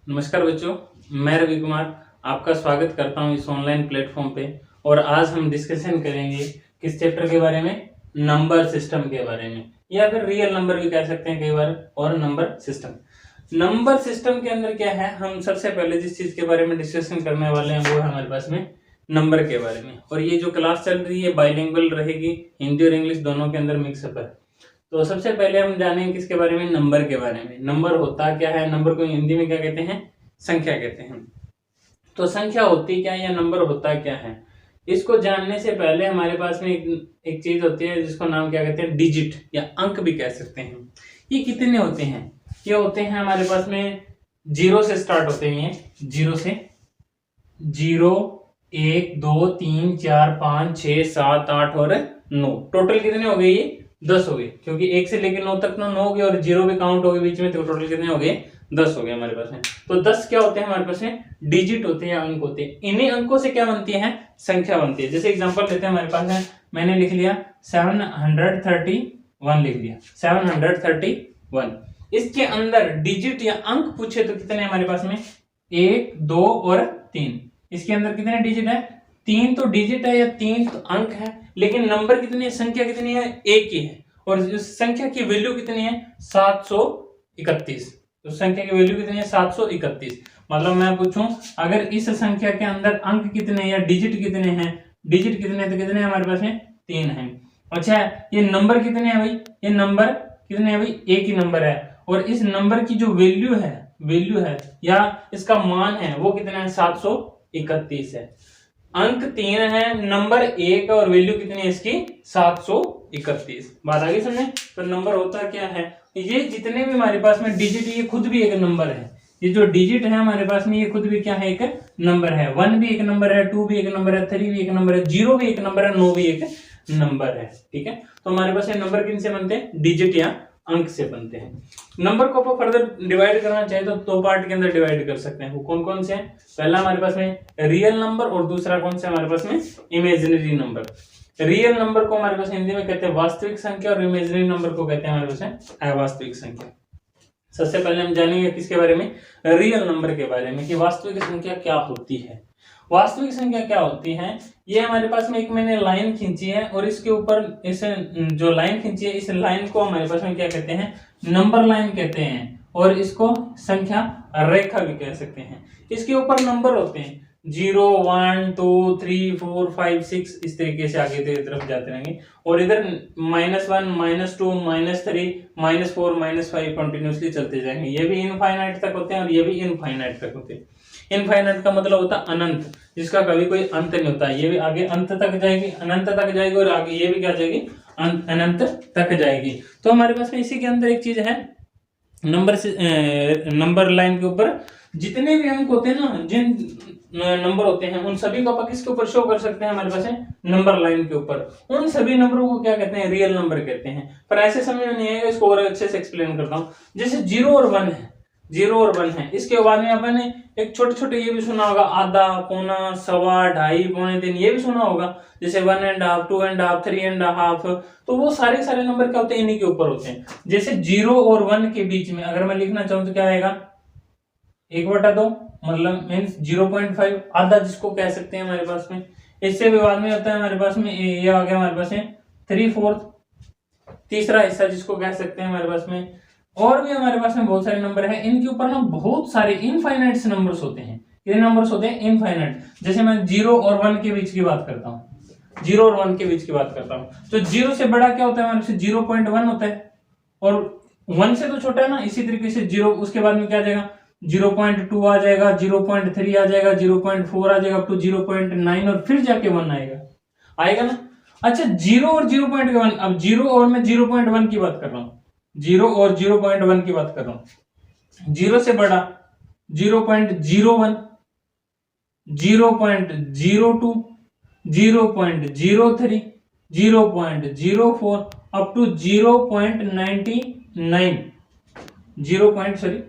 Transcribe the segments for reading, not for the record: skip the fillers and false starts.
नमस्कार बच्चों, मैं रवि कुमार आपका स्वागत करता हूं इस ऑनलाइन प्लेटफॉर्म पे। और आज हम डिस्कशन करेंगे किस चैप्टर के बारे में, नंबर सिस्टम के बारे में, या फिर रियल नंबर भी कह सकते हैं कई बार, और नंबर सिस्टम। नंबर सिस्टम के अंदर क्या है, हम सबसे पहले जिस चीज के बारे में डिस्कशन करने वाले हैं वो है हमारे पास में नंबर के बारे में। और ये जो क्लास चल रही है बाइलिंगुअल रहेगी, हिंदी और इंग्लिश दोनों के अंदर मिक्सअप है। तो सबसे पहले हम जानेंगे किसके बारे में, नंबर के बारे में। नंबर होता क्या है, नंबर को हिंदी में क्या कहते हैं, संख्या कहते हैं। तो संख्या होती क्या है या नंबर होता क्या है, इसको जानने से पहले हमारे पास में एक चीज होती है जिसको नाम क्या कहते हैं, डिजिट या अंक भी कह सकते हैं। ये कितने होते हैं, ये होते हैं हमारे पास में जीरो से स्टार्ट होते हैं। जीरो से 0 1 2 3 4 5 6 7 8 और 9, टोटल कितने हो गए, ये 10 हो गए, क्योंकि 1 से लेकर 9 तक 9 हो गए और 0 भी काउंट हो गए बीच में, तो टोटल कितने हो गए, 10 हो गए हमारे पास में। तो 10 क्या होते हैं हमारे पास में, डिजिट होते हैं, अंक होते हैं। इन्हीं अंकों से क्या बनती है, संख्या बनती है। जैसे एग्जांपल लेते हैं, हमारे पास में मैंने लिख लिया 731 लिख दिया, 731। इसके अंदर डिजिट या अंक पूछे तो कितने हमारे पास में, 1 2 और 3। इसके अंदर कितने डिजिट है, 3 तो डिजिट है या 3 तो अंक है, लेकिन नंबर कितनी है, संख्या कितनी है, एक ही है। और इस संख्या की वैल्यू कितनी है, 731। तो संख्या की वैल्यू कितनी है, 731। मतलब मैं पूछूं अगर इस संख्या के अंदर अंक कितने या डिजिट कितने हैं, डिजिट कितने तो कितने हमारे पास में, 3 है। अच्छा, ये नंबर कितने हैं भाई, ये नंबर कितने हैं भाई, एक ही नंबर है। और इस नंबर की जो वैल्यू है या इसका मान है वो कितना है, 731 है। अंक 3 है, नंबर 1 और वैल्यू कितनी है इसकी, 731। बात आगे समझे। तो नंबर होता क्या है, ये जितने भी हमारे पास में डिजिट, ये खुद भी एक नंबर है। ये जो डिजिट है हमारे पास में, ये खुद भी क्या है, एक नंबर है। 1 भी एक नंबर है, 2 भी एक नंबर है, 3 भी एक नंबर है, 0 भी एक नंबर है, 9 भी एक नंबर है। ठीक है, तो हमारे पास ये नंबर किन से बनते हैं, डिजिट या अंक से बनते हैं। नंबर को आप फर्दर डिवाइड करना चाहे तो 2 पार्ट के अंदर डिवाइड कर सकते हैं। वो कौन कौन से हैं, पहला हमारे पास में रियल नंबर और दूसरा कौन सा हमारे पास में, इमेजिनरी नंबर। रियल नंबर को हमारे पास हिंदी में कहते हैं वास्तविक संख्या, और इमेजिनरी नंबर को कहते हैं हमारे पास में अवास्तविक संख्या। सबसे पहले हम जानेंगे किसके बारे में, रियल नंबर के बारे में, कि वास्तविक संख्या क्या होती है। वास्तविक संख्या क्या होती है, ये हमारे पास में एक मैंने लाइन खींची है, और इसके ऊपर इस जो लाइन खींची है, इस लाइन को हमारे पास में क्या कहते हैं, नंबर लाइन कहते हैं, और इसको संख्या रेखा भी कह सकते हैं। इसके ऊपर नंबर होते हैं 0 1 2 3 4 5 6, इस तरीके से आगे की तरफ जाते रहेंगे। और इधर -1 -2 -3 -4 -5 कंटिन्यूसली चलते जाएंगे। ये भी इनफाइनाइट तक होते हैं और ये भी इनफाइनाइट तक होते हैं। इनफाइनाइट का मतलब होता है अनंत, जिसका कभी कोई अंत नहीं होता। ये भी आगे अंत तक जाएगी, अनंत तक जाएगी, और आगे ये भी क्या जाएगी, अनंत तक जाएगी। तो हमारे पास में इसी के अंदर एक चीज है, नंबर लाइन के ऊपर जितने भी अंक होते हैं ना, जिन नंबर होते हैं, उन सभी को आप किसके ऊपर शो कर सकते हैं, हमारे पास है नंबर लाइन के ऊपर। उन सभी नंबरों को क्या कहते हैं, रियल नंबर कहते हैं। पर ऐसे समझ में नहीं आएगा, इसको और अच्छे से एक्सप्लेन करता हूँ। जैसे 0 और 1 है, 0 और 1 है, इसके बाद में आपने एक छोटे छोटे ये भी सुना होगा, आधा, पौना, सवा, ढाई, पौने 3, ये भी सुना होगा। जैसे 1.5 2.5 3.5, तो वो सारे नंबर क्या होते हैं, इन्हीं के ऊपर होते हैं। जैसे 0 और 1 के बीच में अगर मैं लिखना चाहूँ तो क्या आएगा, 1/2, मतलब मीन्स 0.5, आधा जिसको कह सकते हैं हमारे पास में। इससे भी बाद में होता है हमारे पास में, ये आ गया हमारे पास में 3/4, तीसरा हिस्सा जिसको कह सकते हैं हमारे पास में। और भी हमारे पास में बहुत सारे नंबर हैं, इनके ऊपर ना बहुत सारे इनफाइनाइट नंबर्स होते हैं। कितने नंबर्स होते हैं, इनफाइनाइट। जैसे मैं 0 और 1 के बीच की बात करता हूँ, 0 और 1 के बीच की बात करता हूँ, तो 0 से बड़ा क्या होता है हमारे पास, 0.1 होता है, और 1 से तो छोटा है ना। इसी तरीके से 0, उसके बाद में क्या आ जाएगा, 0.2 आ जाएगा, 0.3 आ जाएगा, 0.4 आ जाएगा, अप टू 0.9, और फिर जाके 1 आएगा ना। अच्छा, 0 और 0.1, अब 0 और मैं 0.1 की बात कर रहा हूँ, 0 और 0.1 की बात कर रहा हूँ। 0 से बड़ा 0.01, 0.02, 0.03, 0.04, अप टू 0.99, 0.9।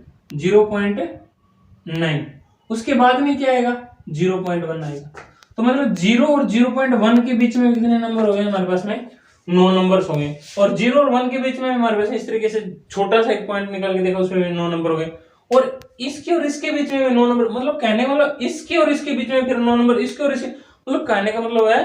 उसके बाद में क्या आएगा, 0.1 आएगा। तो मतलब 0 और 0.1 के बीच में कितने नंबर हो गए हमारे पास में, 9 नंबर्स हो गए। और 0 और 1 के बीच में हमारे पास इस तरीके से छोटा सा एक पॉइंट निकाल के देखा, उसमें भी 9 नंबर हो गए। और इसके और इसके बीच में भी 9 नंबर, मतलब कहने का मतलब इसके और इसके बीच में फिर 9 नंबर, इसके और इसके, मतलब कहने का मतलब है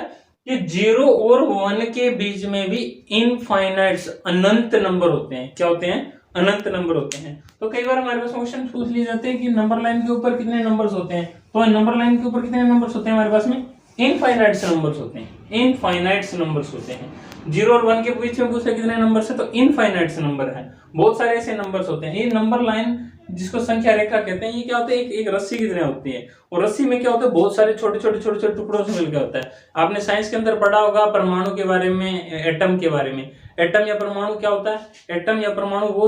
कि 0 और 1 के बीच में भी इनफाइनाइट्स अनंत नंबर होते हैं। क्या होते हैं? अनंत नंबर होते हैं। तो कई बार हमारे पास क्वेश्चन पूछ लिए जाते हैं कि नंबर लाइन के ऊपर कितने नंबर्स होते हैं, तो नंबर लाइन के ऊपर कितने नंबर्स होते हैं हमारे पास में? इनफाइनाइट्स नंबर्स होते हैं, इनफाइनाइट्स नंबर्स होते हैं। 0 और 1 के बीच में पूछे कितने नंबर्स है, तो इनफाइनाइट्स नंबर है। बहुत सारे ऐसे नंबर्स होते हैं। ये नंबर लाइन जिसको संख्या रेखा कहते हैं, ये क्या होता है? एक रस्सी की तरह होती है, और रस्सी में क्या होता है? बहुत सारे छोटे छोटे टुकड़ों से मिलकर होता है। आपने साइंस के अंदर पढ़ा होगा परमाणु के बारे में, एटम के बारे में। एटम या परमाणु क्या होता है? एटम या परमाणु वो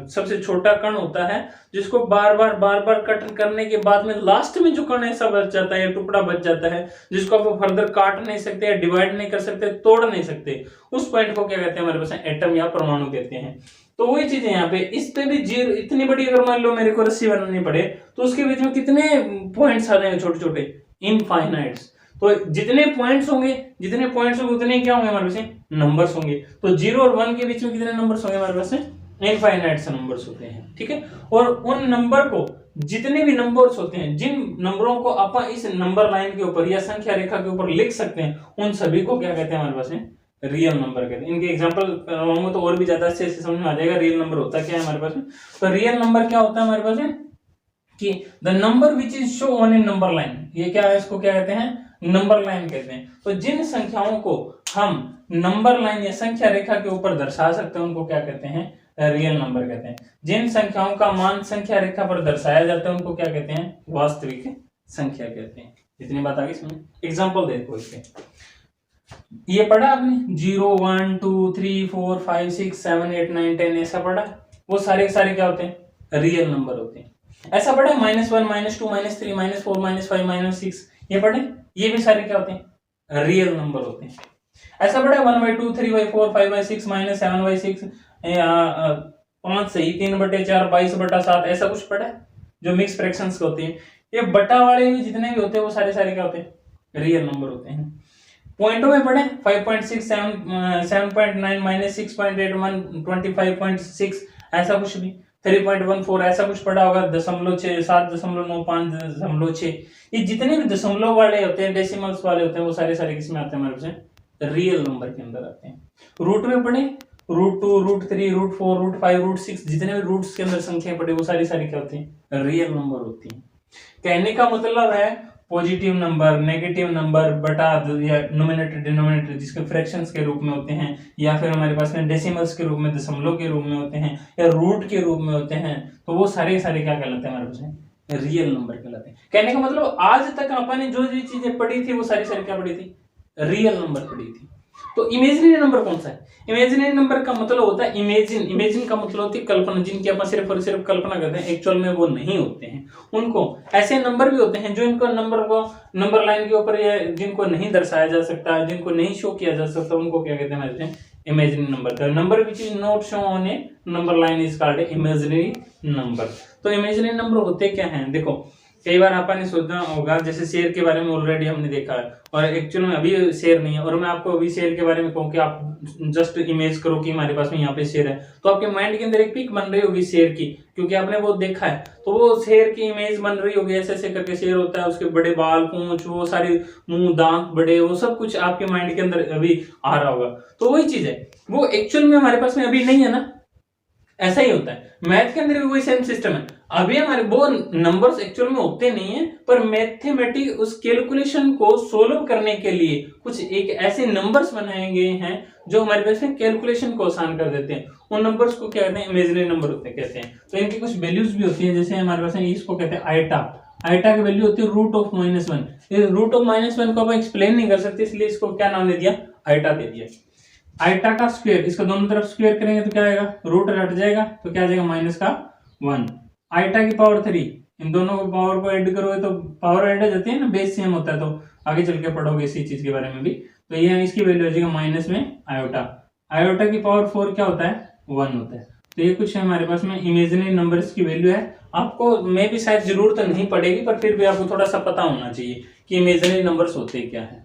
सबसे छोटा कण होता है जिसको बार बार कट करने के बाद में लास्ट में जो कण ऐसा बच जाता है, टुकड़ा बच जाता है, जिसको आप फर्दर काट नहीं सकते या डिवाइड नहीं कर सकते, तोड़ नहीं सकते, उस पॉइंट को क्या कहते हैं हमारे पास? एटम या परमाणु कहते हैं। तो वही चीज है यहाँ पे, इस पे भी जीरो, इतनी बड़ी अगर मान लो मेरे को रस्सी बनानी पड़े तो उसके बीच में कितने पॉइंट्स आ जाएंगे? छोटे छोटे, इनफाइनाइट्स। तो जितने पॉइंट्स होंगे उतने क्या होंगे हमारे पास? नंबर्स होंगे। तो 0 और 1 के बीच में कितने नंबर्स होंगे हमारे पास? इनफाइनाइट्स नंबर्स होते हैं। ठीक है, और उन नंबर को, जितने भी नंबर्स होते हैं, जिन नंबरों को अपन इस नंबर लाइन के ऊपर या संख्या रेखा के ऊपर लिख सकते हैं, उन सभी को क्या कहते हैं हमारे पास? रियल नंबर कहते हैं। इनके एग्जांपल कराऊंगा तो और भी ज्यादा अच्छे से समझ में आ जाएगा रियल नंबर होता क्या है हमारे पास में। तो रियल नंबर क्या होता है हमारे पास में कि the number which is show on A number line. ये क्या है? इसको क्या कहते हैं? नंबर लाइन कहते हैं। तो जिन संख्याओं को हम नंबर लाइन या संख्या रेखा के ऊपर दर्शा सकते हैं उनको क्या कहते हैं? रियल नंबर कहते हैं। जिन संख्याओं का मान संख्या रेखा पर दर्शाया जाता है उनको क्या कहते हैं? वास्तविक संख्या कहते हैं। इतनी बात आ गई समझ? एग्जांपल देखो इसके, ये पढ़ा आपने 0 1 2 3 4 5 6 7 8 9 10 ऐसा पढ़ा? वो सारे क्या होते हैं? रियल नंबर होते हैं। ऐसा पढ़ा -1 -2 -3 -4 -5 -6, ये पढ़े? ये भी सारे क्या होते हैं? रियल नंबर होते हैं। ऐसा पढ़ा 1/2 3/4 5/6 -7/6, 5 सही 3/4 22/7, ऐसा कुछ पढ़ा है? जो मिक्स फ्रैक्शंस होते हैं, ये बटा वाले भी जितने भी होते हैं वो सारे क्या होते हैं? रियल नंबर होते हैं। पॉइंटों में पढ़े 5.6 7.9 -6.81 25.6, ऐसा कुछ भी 3.14, ऐसा कुछ पढ़ा होगा। 0.6 7.9 5.6, ये जितने भी दशमलव वाले होते हैं, डेसिमल्स वाले होते हैं, वो सारे किसमें आते हैं हमारे पास? रियल नंबर के अंदर आते हैं। रूट में पढ़े √2 √3 √4 √5 √6, जितने भी रूट्स के अंदर संख्या पढ़े वो सारी क्या होती हैं? रियल नंबर होती हैं। कहने का मतलब है पॉजिटिव नंबर, नेगेटिव नंबर बटा या नोमिनेटर डिनोमिनेटर जिसके फ्रैक्शंस के रूप में होते हैं, या फिर हमारे पास में डेसिमल्स के रूप में, दशमलव के रूप में होते हैं, या रूट के रूप में होते हैं, तो वो सारे क्या कहलाते हैं हमारे पास? रियल नंबर कहलाते हैं। कहने का मतलब आज तक अपन ने जो चीजें पढ़ी थी वो सारी क्या पढ़ी थी? रियल नंबर पढ़ी थी। तो इमेजिनरी नंबर कौन सा है? इमेजिनरी नंबर का मतलब होता है इमेजिन का मतलब होती है कल्पना, जिनकी अपन सिर्फ और सिर्फ कल्पना करते हैं, एक्चुअल में वो नहीं होते हैं। उनको ऐसे नंबर भी होते हैं जो इनको नंबर लाइन के ऊपर या जिनको नहीं दर्शाया जा सकता, जिनको नहीं शो किया जा सकता, उनको क्या कहते हैं? Imaginary number. The number which is not show on A number line is called imaginary number. तो इमेजिनरी नंबर होते क्या हैं? देखो, कई बार आपने ने सोचा होगा, जैसे शेर के बारे में ऑलरेडी हमने देखा है, और एक्चुअल में अभी शेर नहीं है, और मैं आपको अभी शेर के बारे में कहूँ कि आप जस्ट इमेज करो कि हमारे पास में यहाँ पे शेर है, तो आपके माइंड के अंदर एक पिक बन रही होगी शेर की, क्योंकि आपने वो देखा है, तो वो शेर की इमेज बन रही होगी। ऐसे करके शेर होता है, उसके बड़े बाल, पूंछ, वो सारी मुंह, दांत बड़े, वो सब कुछ आपके माइंड के अंदर अभी आ रहा होगा। तो वही चीज है, वो एक्चुअल में हमारे पास में अभी नहीं है ना। ऐसा ही होता है मैथ के अंदर भी वही सेम सिस्टम है। अभी हमारे वो नंबर्स एक्चुअल में होते नहीं है, पर मैथमेटिक उस कैलकुलेशन को सोल्व करने के लिए कुछ एक ऐसे नंबर्स बनाए गए हैं जो हमारे पास में कैलकुलेशन को आसान कर देते हैं। उन नंबर्स को क्या कहते हैं? इमेजिनरी नंबर होते हैं कहते हैं। तो इनकी कुछ वैल्यूज भी होती है, जैसे हमारे पास इसको कहते हैं आइटा की वैल्यू होती है √-1। √-1 को आप एक्सप्लेन नहीं कर सकते, इसलिए इसको क्या नाम दे दिया? आइटा दे दिया। आइटा का स्क्वायर, इसको दोनों तरफ स्क्वायर करेंगे तो क्या आएगा? रूट हट जाएगा तो क्या आ जाएगा? -1। आइटा की पावर 3, इन दोनों को पावर को ऐड करोगे तो पावर ऐड हो जाती है ना, बेस सेम होता है, तो आगे चल के पढ़ोगे इसी चीज के बारे में भी। तो ये इसकी वैल्यू हो जाएगा माइनस में आयोटा की पावर 4 क्या होता है? 1 होता है। तो ये कुछ है हमारे पास में इमेजिनरी नंबर्स की वैल्यू है। आपको मैं भी शायद जरूरत तो नहीं पड़ेगी, पर फिर भी आपको थोड़ा सा पता होना चाहिए कि इमेजिनरी नंबर्स होते क्या है।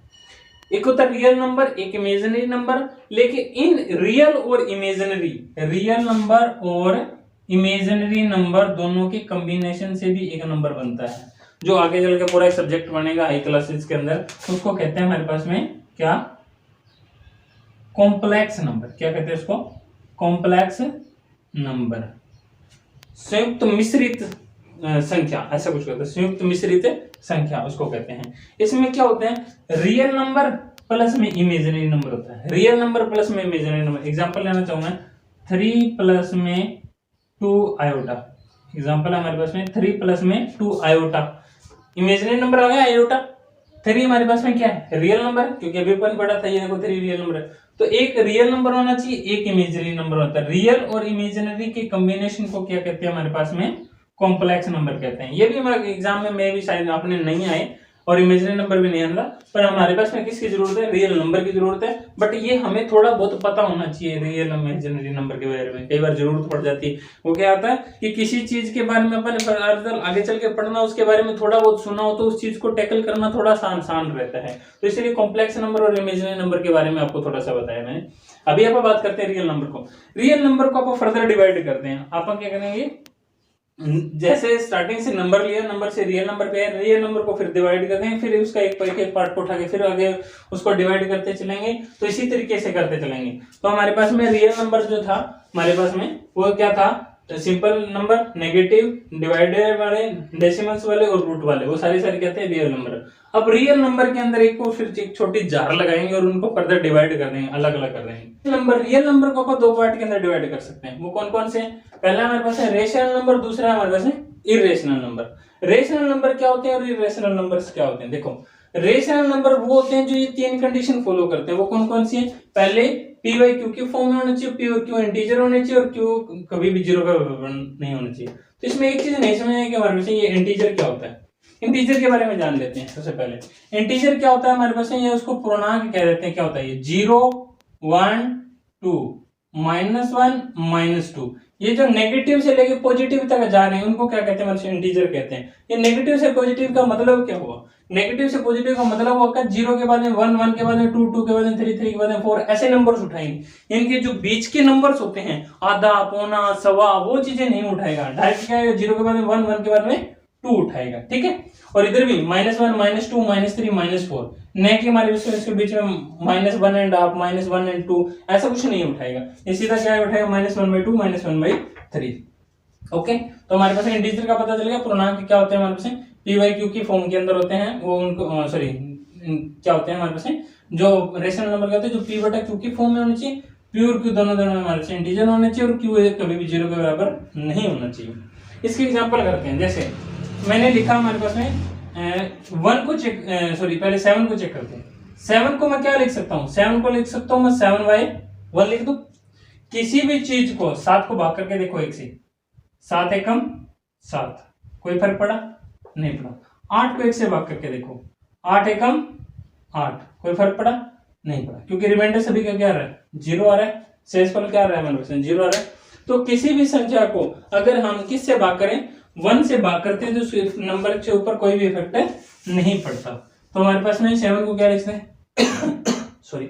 एक होता है रियल नंबर, एक इमेजिनरी नंबर। लेकिन इन रियल और इमेजिनरी, रियल नंबर और इमेजिनरी नंबर दोनों के कॉम्बिनेशन से भी एक नंबर बनता है, जो आगे चल के पूरा एक सब्जेक्ट बनेगा हाई क्लासेस के अंदर, उसको कहते हैं हमारे पास में क्या, कॉम्प्लेक्स नंबर। क्या कहते हैं इसको, कॉम्प्लेक्स नंबर, संयुक्त मिश्रित संख्या, ऐसा कुछ कहते हैं, संयुक्त मिश्रित संख्या उसको कहते हैं। इसमें क्या होते हैं, रियल नंबर प्लस में इमेजिनरी नंबर होता है, रियल नंबर प्लस में इमेजिनरी नंबर। एग्जांपल लेना चाहूंगा 3 प्लस में 2 आयोटा, एग्जांपल हमारे पास में 3 प्लस में 2 आयोटा, इमेजिनरी नंबर आ गया आयोटा। 3 हमारे पास में क्या है, रियल नंबर, क्योंकि अभी अपन पढ़ा था ये देखो 3 रियल नंबर है, तो एक रियल नंबर होना चाहिए, एक इमेजिनरी नंबर होता है। रियल और इमेजिनरी के कॉम्बिनेशन को क्या कहते हैं हमारे पास में, कॉम्प्लेक्स नंबर कहते हैं। ये भी हमारे एग्जाम में भी शायद आपने नहीं आए और इमेजिनरी नंबर भी नहीं आना, पर हमारे पास में किसकी जरूरत है, रियल नंबर की जरूरत है। बट ये हमें थोड़ा बहुत पता होना चाहिए रियल इमेजिनरी नंबर के बारे में, कई बार जरूरत पड़ जाती है। वो क्या आता है कि किसी चीज के बारे में अपन आगे चल के पढ़ना, उसके बारे में थोड़ा बहुत सुना हो तो उस चीज को टैकल करना थोड़ा सा आसान रहता है। तो इसलिए कॉम्प्लेक्स नंबर और इमेजिनरी नंबर के बारे में आपको थोड़ा सा बताया मैंने। अभी आप बात करते हैं रियल नंबर को। रियल नंबर को आप फर्दर डिवाइड करते हैं, आप क्या करेंगे, जैसे स्टार्टिंग से नंबर लिया, नंबर से रियल नंबर पे है, रियल नंबर को फिर डिवाइड करते हैं, फिर उसका एक पार्ट को उठा के फिर आगे उसको डिवाइड करते चलेंगे, तो इसी तरीके से करते चलेंगे। तो हमारे पास में रियल नंबर जो था हमारे पास में वो क्या था, सिंपल नंबर, नेगेटिव, डिवाइडेड वाले, डेसिमल्स वाले और रूट वाले, वो सारे कहते हैं रियल नंबर। अब रियल नंबर के अंदर एक को फिर एक छोटी जार लगाएंगे और उनको फर्दर डिवाइड कर देंगे, अलग अलग कर देंगे। रियल नंबर को अपन 2 पार्ट के अंदर डिवाइड कर सकते हैं, वो कौन कौन से, पहला हमारे पास है रेशनल नंबर, दूसरा हमारे पास है इरेशनल नंबर। रेशनल नंबर क्या होते हैं और इरेशनल नंबर्स क्या होते हैं, देखो रेशनल नंबर वो होते हैं जो ये 3 कंडीशन फॉलो करते हैं। वो कौन कौन सी है, पहले पी वाई क्यू के फॉर्म में होना चाहिए, पी और क्यू इंटीजर होने चाहिए और क्यू कभी भी 0 का नहीं होना चाहिए। तो इसमें एक चीज नहीं समझ आई कि हमारे पास ये इंटीजर क्या होता है, इंटीजर के बारे में जान लेते हैं सबसे पहले। इंटीजर क्या होता है हमारे पास, ये उसको पूर्णांक कह देते हैं। क्या होता है ये, 0 1 2 -1 -2, ये जो नेगेटिव से लेके पॉजिटिव तक जा रहे हैं उनको क्या कहते हैं, इंटीजर कहते हैं। ये नेगेटिव से पॉजिटिव का मतलब क्या हुआ, नेगेटिव से पॉजिटिव का मतलब होगा 0 के बाद में 1 1 के बाद में 2 2 के बाद में 3 3 के बाद में 4, ऐसे नंबर्स उठाएंगे। इनके जो बीच के नंबर्स होते हैं, आधा पौना सवा, वो चीजें नहीं उठाएगा। डायरेक्ट क्या है, 0 के बाद में 1 1 के बाद में 2 उठाएगा, ठीक है। और इधर भी -1 -2 -3 -4, न कि हमारे इसके बीच में -1.5 -1 2, ऐसा कुछ नहीं उठाएगा। ये सीधा क्या उठाएगा, -1/2 -1/3। ओके, तो हमारे पास इंटीजर का पता चल गया। पूर्णांक क्या होते हैं हमारे पास, पी वाई क्यू की फॉर्म के अंदर होते हैं, वो उनको सॉरी क्या होते हैं हमारे पास, जो रेशनल नंबर कहते हैं जो पी बटा क्यू की फॉर्म में होनी चाहिए, पी और क्यू दोनों हमारे पास इंटीजर होने चाहिए और क्यू कभी भी 0 के बराबर नहीं होना चाहिए। इसके एग्जांपल करते हैं, जैसे मैंने लिखा हमारे पास में 1 को चेक पहले 7 को चेक करते हैं। 7 को मैं क्या लिख सकता हूँ, 7 को लिख सकता हूँ मैं 7/1 लिख दूं। किसी भी चीज को 7 को भाग करके देखो 1 से, 7 एकम 7, कोई फर्क पड़ा नहीं पड़ा। 8 को 1 से भाग करके देखो, 8 एकम 8, कोई फर्क पड़ा नहीं पड़ा, क्योंकि रिमाइंडर सभी का क्या आ रहा है, 0 आ रहा है, शेषफल क्या आ रहा है हमारे पास, 0 आ रहा है। तो किसी भी संख्या को अगर हम किस से भाग करें, 1 से भाग करते हैं, तो नंबर के ऊपर कोई भी इफेक्ट नहीं पड़ता। तो हमारे पास में 7 को क्या लिख सकते हैं सॉरी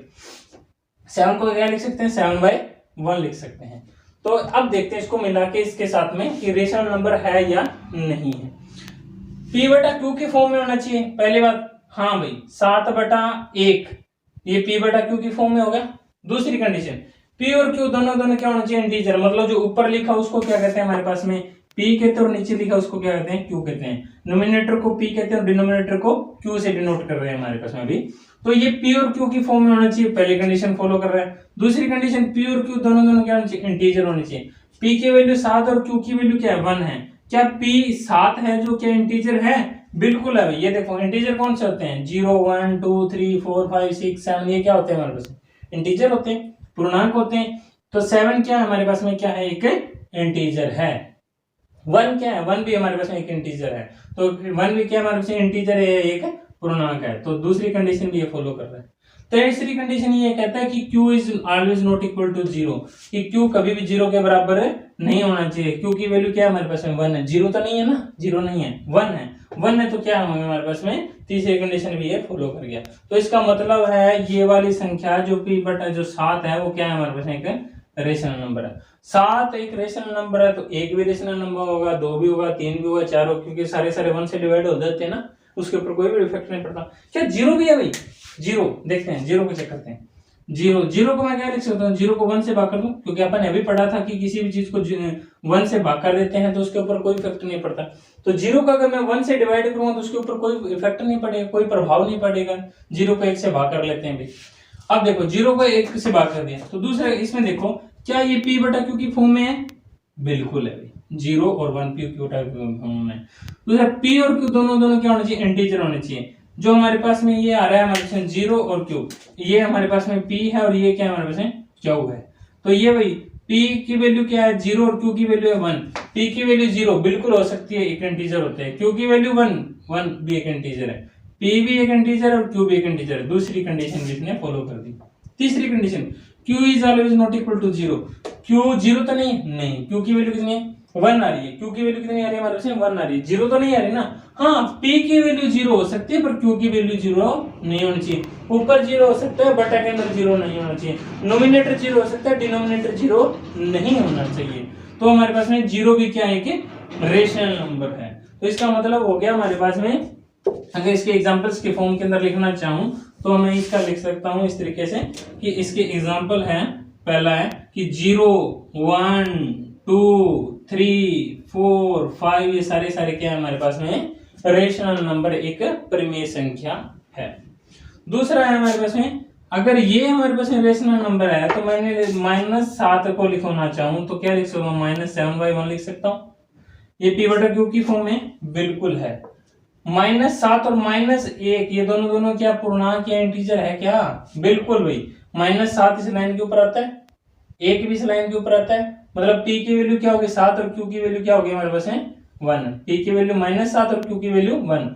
7 को क्या लिख सकते हैं, 7/1 लिख सकते हैं। तो अब देखते हैं इसको मिला के इसके साथ में कि रेशनल नंबर है या नहीं है। P बटा Q के फॉर्म में होना चाहिए, पहली बात, हाँ भाई 7/1 ये P बटा Q की फॉर्म में होगा। दूसरी कंडीशन, P और Q दोनों क्या होना चाहिए, इंटीजर, मतलब जो ऊपर लिखा उसको क्या कहते हैं हमारे पास में P कहते हैं और नीचे लिखा उसको क्या कहते हैं, Q कहते हैं। नोमिनेटर को P कहते हैं और डिनोमिनेटर को Q से डिनोट कर रहे हैं हमारे पास में अभी। तो ये P और Q की फॉर्म में होना चाहिए, पहली कंडीशन फॉलो कर रहा है। दूसरी कंडीशन, P और Q दोनों क्या होना चाहिए, इंटीजर होने चाहिए। P की वैल्यू 7 और Q की वैल्यू क्या है, 1 है। क्या P 7 है जो क्या इंटीजर है, बिल्कुल है। ये देखो इंटीजर कौन से होते हैं, 0 1 2 3 4 5 6 7, ये क्या होते हैं हमारे पास, इंटीजर होते हैं, पूर्णांक होते हैं। तो 7 क्या है हमारे पास में, क्या है, एक इंटीजर है। 1 क्या है, 1 भी हमारे पास में एक इंटीजर है। तो 1 भी क्या हमारे पास इंटीजर है, एक पूर्णांक है। तो दूसरी कंडीशन भी ये फॉलो कर रहा है। तीसरी कंडीशन ये कहता है कि Q is always not equal to 0, कि Q कभी भी 0 के बराबर नहीं होना चाहिए। Q की वैल्यू क्या है हमारे पास में, 1 है। 0 तो नहीं है ना, 0 नहीं है, 1 है। 1 है तो क्या है हमारे पास में, तीसरी कंडीशन भी ये फॉलो कर गया। तो इसका मतलब है ये वाली संख्या जो P बटा जो 7 है वो क्या है हमारे पास में, एक रेशनल नंबर है। 7 एक रेशनल नंबर है, तो एक भी रेशनल नंबर होगा, 2 भी होगा, 3 भी होगा, 4 होगा, क्योंकि सारे 1 से डिवाइड हो जाते हैं ना, उसके ऊपर कोई भी इफेक्ट नहीं पड़ता। क्या 0 भी है भाई? 0 देखते हैं, 0 को चेक करते हैं। 0 को मैं क्या लिख सकता हूँ? 0 को 1 से भाग कर दूं, क्योंकि अपन ने अभी पढ़ा था कि किसी भी चीज को 1 से भाग कर देते हैं तो उसके ऊपर कोई इफेक्ट नहीं पड़ता। तो 0 को अगर मैं 1 से डिवाइड करूंगा तो उसके ऊपर कोई इफेक्ट नहीं पड़ेगा, कोई प्रभाव नहीं पड़ेगा। 0 को 1 से भाग कर लेते हैं भाई। अब देखो 0 को 1 से भाग कर दिया, तो दूसरा इसमें देखो क्या ये p बटा q की फॉर्म में है? बिल्कुल है भाई, 0 और 1 p q बटा फॉर्म में। दूसरा p और q दोनों क्या होना चाहिए? इंटीजर होने चाहिए। जो हमारे पास में ये आ रहा है हमारे पास 0 और q, ये हमारे पास में p है और ये क्या है हमारे पास में q है। तो ये भाई p की वैल्यू क्या है? 0 और q की वैल्यू है 1। p की वैल्यू 0 बिल्कुल हो सकती है, एक इंटीजर होता है। q की वैल्यू 1 भी एक इंटीजर है, p भी एक इंटीजर है और q भी एक इंटीजर है। दूसरी कंडीशन भी इसने फॉलो कर दी। तीसरी condition, q is always not equal to 0। q 0 तो नहीं, q की वैल्यू कितनी है? 1 आ रही है। q की वैल्यू कितनी आ रही है हमारे पास में? 1 आ रही है। 0 तो नहीं आ रही ना। हाँ, p की वैल्यू 0 हो सकती है, पर q की वैल्यू 0 नहीं होनी चाहिए। ऊपर 0 हो सकता है, बटा के अंदर 0 नहीं होना चाहिए। नोमिनेटर 0 हो सकता है, डिनोमिनेटर 0 नहीं होना चाहिए। तो हमारे पास में 0 भी क्या है कि रेशनल नंबर है। तो इसका मतलब हो गया हमारे पास में, अगर इसके एग्जांपल्स के फॉर्म के अंदर लिखना चाहूं तो मैं इसका लिख सकता हूं इस तरीके से कि इसके एग्जांपल हैं। पहला है कि 0, 1, 2, 3, 4, 5 ये सारे क्या है हमारे पास में? रेशनल नंबर, एक परिमेय संख्या है। दूसरा है हमारे पास में, अगर ये हमारे पास में रेशनल नंबर है तो मैंने -7 को लिखना चाहूं तो क्या लिख सकता हूं? -7/1 लिख सकता हूं। ये p बटा q की फॉर्म में बिल्कुल है। -7 और -1 ये दोनों क्या पूर्णांक या इंटीजर है क्या? बिल्कुल भाई। -7 इस लाइन के ऊपर आता है, 1 भी इस लाइन के ऊपर आता है, मतलब p की वैल्यू क्या होगी? 7 और q की वैल्यू क्या होगी हमारे पास में? 1। p की वैल्यू -7 और q की वैल्यू 1,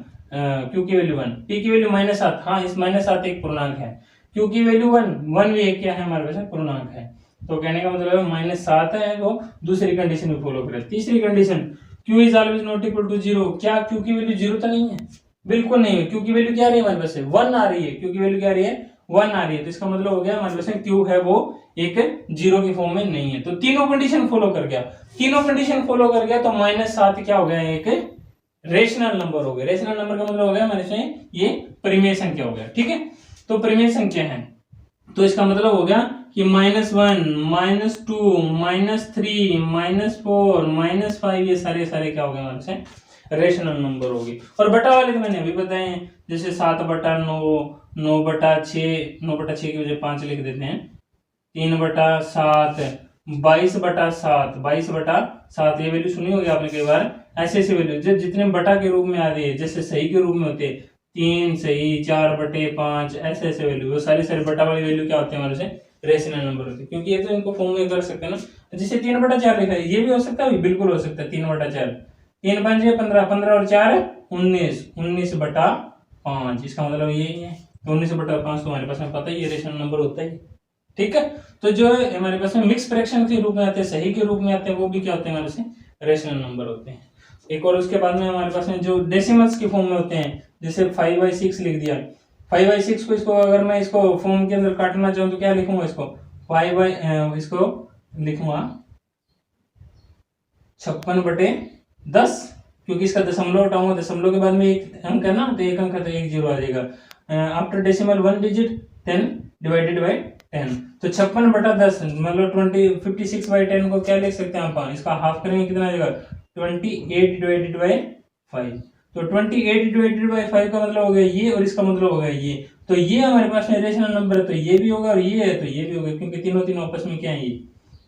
q की वैल्यू 1, p की वैल्यू -7। हाँ, इस -7 एक पूर्णांक है, q की वैल्यू 1 भी एक क्या है हमारे पास में? पूर्णांक है। तो कहने का मतलब है -7 है, वो दूसरी कंडीशन में फॉलो करे। तीसरी condition, q is always not equal to 0। क्या q की वैल्यू 0 तो नहीं है? बिल्कुल नहीं है। q की वैल्यू क्या आ रही है हमारे पास से? 1 आ रही है। q की वैल्यू क्या आ रही है? 1 आ रही है। तो इसका मतलब हो गया हमारे पास में q है वो एक 0 की फॉर्म में नहीं है। तो तीनों कंडीशन फॉलो कर गया। तीनों कंडीशन फॉलो कर गया तो -7 क्या हो गया? एक रेशनल नंबर हो गया। रेशनल नंबर का मतलब हो गया हमारे से ये परिमेय संख्या हो गया। ठीक है, तो परिमेय संख्या है, तो इसका मतलब हो गया कि -1, -2, -3, -4, -5 ये सारे क्या हो गए हमारे से? रेशनल नंबर होगी। और बटा वाले तो मैंने अभी बताए हैं, जैसे 7/9, 9/6, 9/6 की वजह 5 लिख देते हैं, 3/7, 22/7, 22/7 ये वैल्यू सुनी होगी आपने कई बार। ऐसे वैल्यू जो जितने बटा के रूप में आ रही है, जैसे सही के रूप में होते हैं 3 सही, 4/5, ऐसे वैल्यू, वो सारे बटा वाली वैल्यू क्या होते हैं हमारे से? रेशनल नंबर होते हैं। क्योंकि ये तो इनको फॉर्म में कर सकते हैं ना, जैसे 3/4 लिखा है, ये भी हो सकता है, बिल्कुल हो सकता है 3/4। 3 5 15, 15 और 4 19, 19/5। इसका मतलब यही है, 19/5 तो हमारे पास में पता ही है रेशनल नंबर होता है। ठीक है, तो जो हमारे पास में मिक्स फ्रैक्शन के रूप में आते हैं, सही के रूप में आते हैं, वो भी क्या होते हैं हमारे से? रेशनल नंबर होते हैं। एक और उसके बाद में हमारे पास में जो डेसिमल्स की फॉर्म में होते हैं, जैसे 5/6 लिख दिया। 5/6 को इसको अगर मैं इसको फॉर्म के अंदर काटना चाहूँ तो क्या लिखूंगा? इसको 5 इसको लिखूंगा 56/10, क्योंकि इसका दशमलव हटाऊंगा, दशमलव के बाद में एक अंक है ना, तो एक अंक है तो 1 0 आ जाएगा। After decimal 1 digit 10 divided by 10, तो 56/10 मतलब 56/10 को क्या लिख सकते हैं आप? इसका हाफ करेंगे कितना आ जाएगा? 28 डिवाइडेड बाय 5। तो 28 डिवाइडेड बाय 5 का मतलब हो गया ये, और इसका मतलब हो गया ये। तो ये हमारे पास में रेशनल नंबर है, तो ये भी होगा और ये है तो ये भी होगा, क्योंकि तीनों आपस में क्या है? ये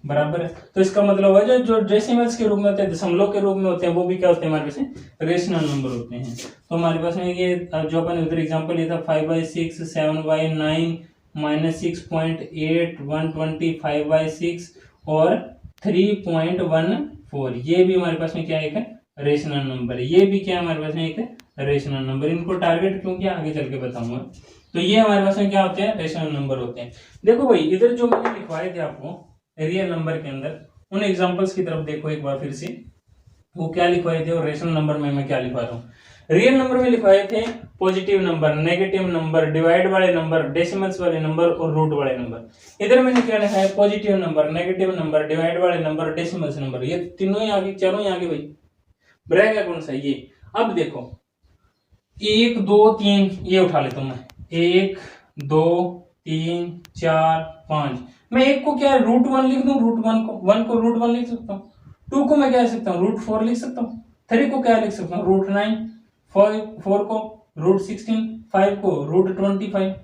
बराबर है। तो इसका मतलब है जो डेसिमल्स के रूप में होते हैं, दशमलव के रूप में होते हैं, वो भी क्या होते हैं हमारे पास में? रेशनल नंबर होते हैं। तो हमारे पास में ये जो अपन उधर एग्जांपल लिया था 5/6, 7/9, -6.8, 120, 5/6 और 3.14, ये भी हमारे पास में क्या है? एक रेशनल नंबर है। ये भी क्या है हमारे पास में? एक रेशनल नंबर। इनको टारगेट क्यों किया आगे चल के बताऊंगा। तो ये हमारे पास में क्या होते हैं? रेशनल नंबर होते हैं। देखो भाई, इधर जो मैंने लिखवाए थे आपको रियल नंबर के अंदर, उन एग्जांपल्स की तरफ देखो एक बार फिर से, वो क्या लिखवाए थे और रेशनल नंबर में मैं क्या लिखवा रहा हूँ। रियल नंबर में लिखवाए थे positive number, negative number, divide वाले नंबर, डेसिमल्स वाले नंबर और रूट वाले नंबर। इधर मैंने क्या लिखा है, positive number, negative number, divide वाले नंबर, डेसिमल्स नंबर। ये तीनों ही आगे, चारों ही आगे भाई। रहेगा कौन सा, ये। अब देखो 1 2 3 ये उठा लेता हूं मैं, 1 2 3 4 5। मैं एक को क्या रूट 1 लिख दूं, रूट 1 को, 1 को रूट 1 लिख सकता हूँ, 2 को मैं क्या लिख सकता हूँ, रूट 4 लिख सकता हूँ, 3 को क्या लिख सकता हूँ, रूट 9, 4 को रूट 16, 5 को रूट 25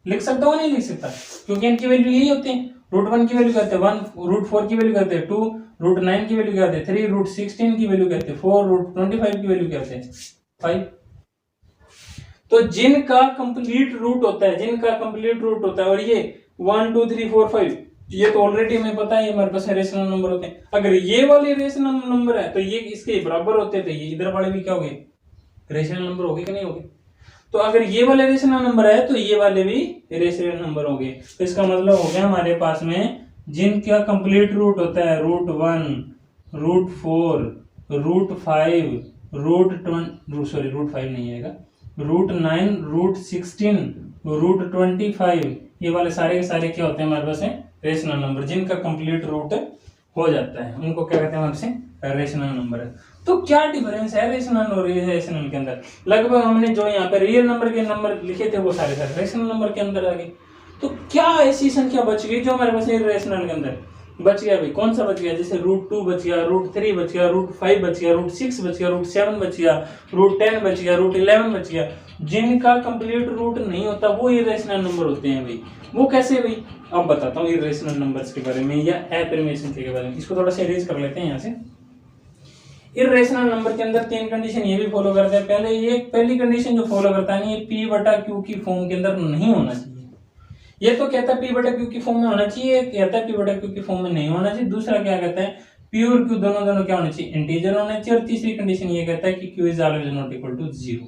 लिख सकता हूँ, नहीं लिख सकता, क्योंकि इनकी वैल्यू यही होती है। रूट 1 की वैल्यू कहते हैं 1, रूट 4 की वैल्यू कहते हैं 2, रूट 9 की वैल्यू कहते हैं 3, रूट 16 की वैल्यू कहते हैं 4, रूट 25 की वैल्यू कहते हैं 5। तो जिनका कंप्लीट रूट होता है, जिनका कंप्लीट रूट होता है, और ये 1 2 3 4 5 ये तो ऑलरेडी हमें पता है, हमारे पास रेशनल नंबर होते हैं। अगर ये वाले रेशनल नंबर है तो ये इसके बराबर होते हैं, तो ये इधर वाले भी क्या हो गए, रेशनल नंबर हो गए कि नहीं हो गए। तो अगर ये वाले रेशनल नंबर है तो ये वाले भी रेशनल नंबर हो गए। तो इसका मतलब हो गया हमारे पास में जिनका कंप्लीट रूट होता है रूट 1, रूट 4, रूट 5, रूट 5 नहीं आएगा, रूट 9, रूट 16, रूट 25, ये वाले सारे के सारे क्या होते हैं हमारे पास में रेशनल नंबर। जिनका कंप्लीट रूट हो जाता है उनको क्या कहते हैं हमारे से रेशनल नंबर है। तो क्या डिफरेंस है रेशनल और इरेशनल के अंदर? लगभग हमने जो यहाँ पे रियल नंबर के नंबर लिखे थे वो सारे सारे रेशनल नंबर के अंदर आ गए। तो क्या ऐसी संख्या बच गई जो हमारे पास इरेशनल के अंदर बच गया भाई? कौन सा बच गया? जैसे रूट 2 बच गया, रूट 3 बच गया, रूट 5 बच गया, रूट 6 बच गया, रूट 7 बच गया, रूट 10 बच गया, रूट 11 बच गया। जिनका कंप्लीट रूट नहीं होता वो इरेशनल नंबर होते हैं भाई। वो कैसे भाई? अब बताता हूँ इरेशनल नंबर्स के बारे में या अप्रिमेय संख्या के बारे में। इसको थोड़ा सा इरेज कर लेते हैं यहाँ से। इरेशनल नंबर के अंदर 3 कंडीशन ये भी फॉलो करते हैं। पहले ये पहली कंडीशन जो फॉलो करता है, ये P बटा Q की फॉर्म के अंदर नहीं होना चाहिए। ये तो कहता है P बटा Q की फॉर्म में होना चाहिए, कहता है P बटा Q की फॉर्म में नहीं होना चाहिए। दूसरा क्या कहता है, P और Q दोनों दोनों क्या होना चाहिए, इंटीजर होना चाहिए। और तीसरी कंडीशन ये कहता है कि Q is always not equal to 0।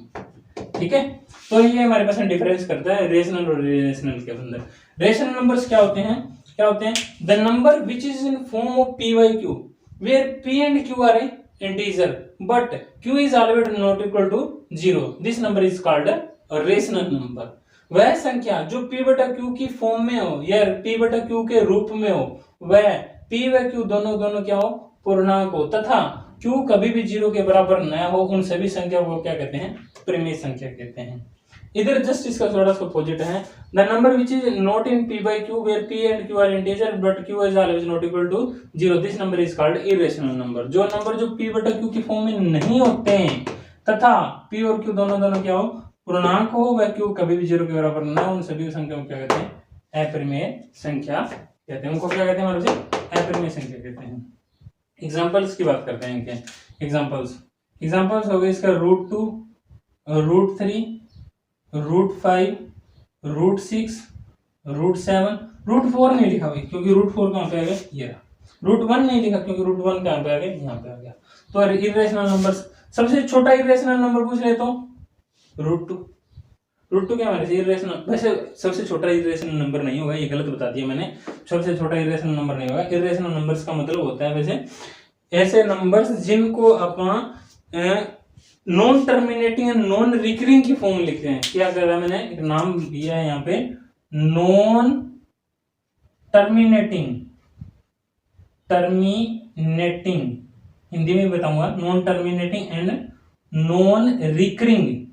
ठीक है, तो ये हमारे पास डिफरेंस करता है रेशनल और इरेशनल के अंदर। रेशनल नंबर्स क्या होते हैं? क्या होते हैं? The number which is in form of P by Q where P and Q are integer but Q is always not equal to 0, this number is called a rational number। वह संख्या जो P बटा Q की form में हो या P बटा Q के रूप में हो, वह P व Q दोनों दोनों क्या हो, पूर्णांक हो, तथा Q कभी भी 0 के बराबर न हो, उन सभी संख्या को क्या कहते हैं, परिमेय संख्या कहते हैं। इधर जस्ट इसका थोड़ा सा अपोजिट है, the number which is not in P by Q where P and Q are integer but Q is always not equal to 0, this number is called irrational number। जो नंबर जो P बटा Q की form में नहीं होते हैं तथा P और Q दोनों दोनों क्या हो, पूर्णांक हो, वह Q कभी भी 0 के बराबर न हो, उन सभी संख्या को क्या कहते हैं, अपरिमेय संख्या कहते हैं। उनको क्या कहते हैं हमारे से, अपरिमेय संख्या कहते हैं। एग्जांपल्स की बात करते हैं इनके। एग्जांपल्स हो गए इसका root 2, root 3, root 5, root 6, root 7, root 4 नहीं लिखा भाई क्योंकि रूट 4 कहाँ पे आ गया, ये रहा। रूट 1 नहीं लिखा क्योंकि रूट 1 कहाँ पे आ गया, यहाँ पे आ गया। तो इरेशनल नंबर्स, सबसे छोटा इरेशनल नंबर पूछ ले तो रूट 2। रूट 2 क्या हमारे से इरेशनल, वैसे सबसे छोटा इरेशनल नंबर नहीं होगा, ये गलत बता दिया मैंने, सबसे छोटा इरेशनल नंबर नहीं होगा। इरेशनल नंबर्स का मतलब होता है वैसे ऐसे नंबर्स जिनको अपन non terminating and non recurring की फॉर्म लिखते हैं। क्या कर रहा है, मैंने एक नाम दिया है यहाँ पे, नॉन टर्मिनेटिंग, हिंदी में बताऊंगा, non terminating and non recurring,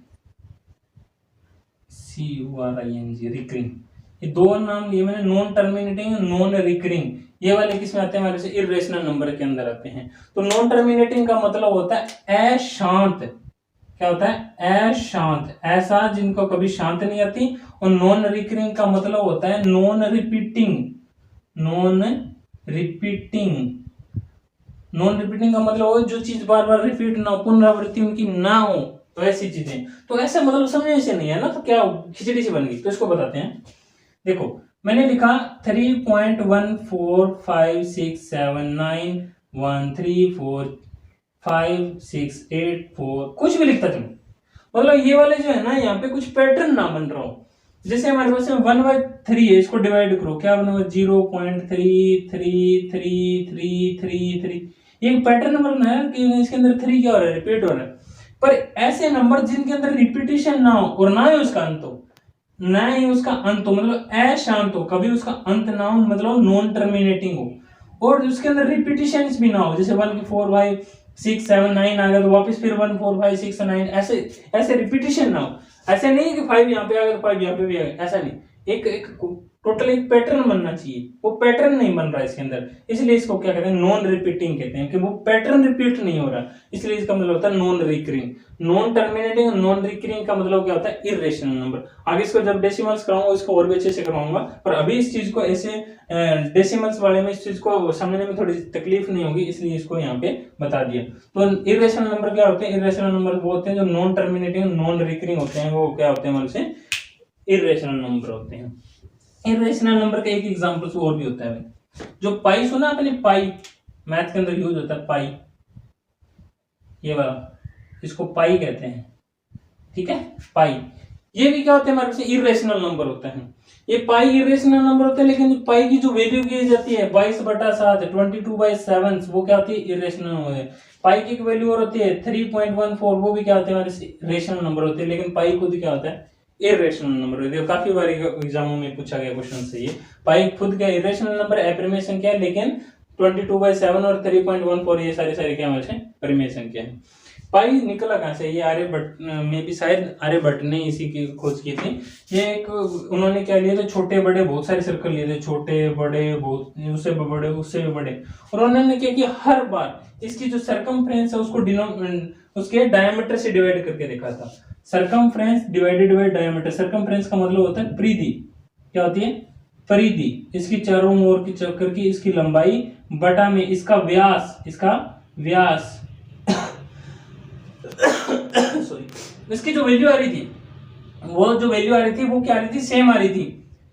CURING, recurring. ये दो नाम लिए मैंने, नॉन टर्मिनेटिंग, नॉन रिकरिंग। ये वाले किसमें आते हैं, हमारे से इरेशनल नंबर के अंदर आते हैं। तो नॉन टर्मिनेटिंग का मतलब होता है अशांत। क्या होता है, अशांत, ऐसा जिनको कभी शांत नहीं आती। और नॉन रिकरिंग का मतलब होता है नॉन रिपीटिंग। नॉन रिपीटिंग का मतलब हो जो चीज बार बार रिपीट ना हो, पुनरावृत्ति उनकी ना हो, तो ऐसी चीजें। तो ऐसा मतलब समझने से नहीं है ना, तो क्या खिचड़ी सी बन गई। तो इसको बताते हैं। देखो मैंने लिखा 3.1456791134568 कुछ भी लिखता चलो, मतलब ये वाले जो है ना, यहाँ पे कुछ पैटर्न ना बन रहा हो। जैसे हमारे पास 1/3 है, इसको डिवाइड करो, क्या बना, 0.333333। ये पैटर्न बनना है कि इसके अंदर 3 क्या हो रहा है, रिपीट हो रहा है। पर ऐसे नंबर जिनके अंदर रिपीटिशन ना हो और ना ही उसका अंत हो, ना ही उसका अंत हो मतलब अशांत हो, कभी उसका अंत ना हो मतलब नॉन टर्मिनेटिंग हो, और उसके अंदर रिपीटिशन भी ना हो, जैसे 1 4 5 6 7 9 आ गया तो वापस फिर 1 4 5 6 9, ऐसे ऐसे रिपीटिशन ना हो। ऐसे नहीं कि 5 यहाँ पे आ गया तो 5 यहाँ पे भी आ गया, ऐसा नहीं। एक एक टोटल एक पैटर्न बनना चाहिए, वो पैटर्न नहीं बन रहा है इसके अंदर, इसलिए इसको क्या कहते हैं, नॉन रिपीटिंग कहते हैं, कि वो पैटर्न रिपीट नहीं हो रहा, इसलिए इसका मतलब होता है non recurring. Non terminating, non recurring का मतलब क्या होता है, इर्रेशनल नंबर। आगे इसको जब डेसिमल्स कराऊंगा इसको और भी अच्छे से करवाऊंगा, पर अभी इस चीज को ऐसे डेसिमल्स वाले में इस चीज को समझने में थोड़ी तकलीफ नहीं होगी, इसलिए इसको यहाँ पे बता दिया। तो इर्रेशनल नंबर क्या होते हैं, इर्रेशनल नंबर वो होते हैं जो नॉन टर्मिनेटिंग नॉन रिकरिंग होते हैं, वो क्या होते हैं हमारे से इर्रेशनल नंबर होते हैं। इर्रेशनल नंबर का एक एग्जांपल और भी होता है भाई, जो पाई सुना आपने, पाई मैथ के अंदर यूज होता है, पाई ये वाला, इसको पाई कहते हैं, ठीक है, पाई। ये भी क्या होते हैं हमारे से इर्रेशनल नंबर होते हैं, ये पाई इर्रेशनल नंबर होते हैं, लेकिन पाई की जो वैल्यू की जाती है 22/7 22/7, वो क्या होती है, इर्रेशनल नंबर है। पाई की वैल्यू और होती है 3.14, वो भी क्या होते हैं हमारे से रेशनल नंबर होते हैं, लेकिन पाई खुद क्या होता है, इर्रेशनल नंबर होते हैं। काफी बार एग्जामों में पूछा गया क्वेश्चन से ये, पाई खुद क्या इर्रेशनल नंबर, एप्रीमेशन क्या है, लेकिन 22/7 और 3.14 ये सारे क्या हमारे से परिमेशन क्या है। पाई निकला कहां से, ये आर्यभट्ट में भी शायद आर्यभट्ट ने इसी की खोज की थी। ये एक उन्होंने क्या लिए थे, छोटे बड़े बहुत सारे सर्कल लिए थे, छोटे बड़े बहुत, उससे बड़े उससे भी बड़े, और उन्होंने क्या किया, हर बार इसकी जो सरकमफ्रेंस है उसको उसके डायमीटर से डिवाइड करके देखा था। Circumference divided by diameter, circumference का मतलब होता है परिधि, क्या होती है, परिधि, इसकी चारों ओर की चक्कर की इसकी लंबाई बटा में इसका व्यास सॉरी, इसकी जो वैल्यू आ रही थी, वो क्या आ रही थी, सेम आ रही थी,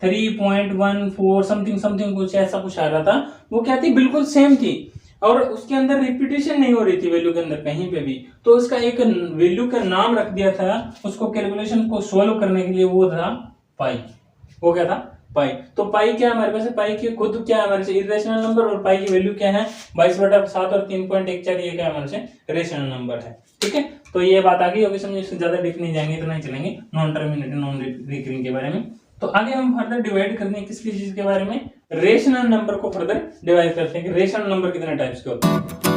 3.14 समथिंग कुछ ऐसा कुछ आ रहा था, वो क्या थी, बिल्कुल सेम थी, और उसके अंदर रिपीटेशन नहीं हो रही थी वैल्यू के अंदर कहीं पे भी। तो उसका एक वैल्यू का नाम रख दिया था उसको, कैलकुलेशन को सोल्व करने के लिए, वो था पाई। वो क्या था, पाई। तो पाई क्या है हमारे पास, पाई की खुद क्या है हमारे से इरेशनल नंबर, और पाई की वैल्यू क्या है 22/7 और 3.14, ये क्या हमारे से रेशनल नंबर है, ठीक है। तो ये बात आ गई होगी समझ, इससे ज्यादा डीप नहीं जाएंगे, इतना ही चलेंगे नॉन टर्मिनेटिंग नॉन रिकरिंग के बारे में। तो आगे हम फर्दर डिवाइड करते हैं किसकी चीज के बारे में, रेशनल नंबर को फर्दर डिवाइड करते हैं कि रेशनल नंबर कितने टाइप्स के होते हैं।